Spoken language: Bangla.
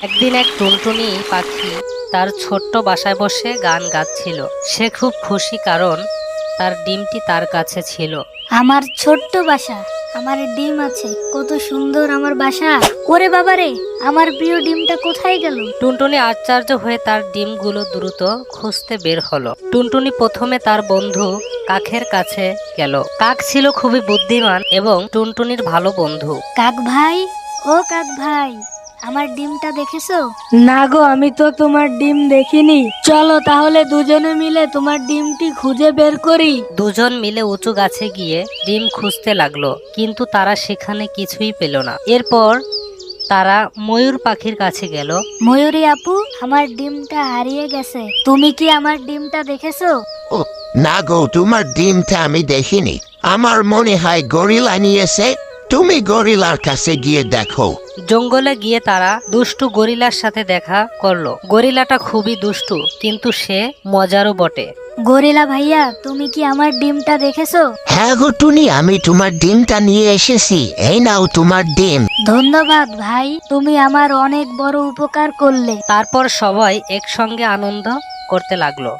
একদিন এক টুনটুনি পাখি তার ছোট্ট বাসায় বসে গান গাচ্ছিল। সে খুব খুশি, কারণ তার ডিমটি তার কাছে ছিল। আমার ছোট্ট বাসা, আমার ডিম আছে, কত সুন্দর আমার বাসা। ওরে বাবারে, আমার প্রিয় ডিমটা কোথায় গেল? টুনটুনি আশ্চর্য হয়ে তার ডিমগুলো দ্রুত খুঁজতে বের হলো। টুনটুনি প্রথমে তার বন্ধু কাকের কাছে গেল। কাক ছিল খুবই বুদ্ধিমান এবং টুনটুনির ভালো বন্ধু। কাক ভাই, ও কাক ভাই, আমার ডিমটা দেখেছো? না গো, আমি তো তোমার ডিম দেখিনি। চলো তাহলে দুজনে মিলে তোমার ডিমটি খুঁজে বের করি। দুজন মিলে উঁচু গাছে গিয়ে ডিম খুঁজতে লাগলো, কিন্তু তারা সেখানে কিছুই পেল না। এরপর তারা ময়ূর পাখির কাছে গেল। ময়ূরী আপু, আমার ডিমটা হারিয়ে গেছে, তুমি কি আমার ডিমটা দেখেছো? ও না গো, তোমার ডিমটা আমি দেখিনি। আমার মনে হয় গরিলা নিয়েছে। তুমি গরিলার কাছে গিয়ে দেখো। জঙ্গলে গিয়ে তারা দুষ্টু গরিলার সাথে দেখা করলো। গরিলাটা খুবই দুষ্টু, কিন্তু সে মজারও বটে। গরিলা ভাইয়া, তুমি কি আমার ডিমটা দেখেছো? হ্যাঁ গো টুনি, আমি তোমার ডিমটা নিয়ে এসেছি। এই নাও তোমার ডিম। ধন্যবাদ ভাই, তুমি আমার অনেক বড় উপকার করলে। তারপর সবাই একসঙ্গে আনন্দ করতে লাগলো।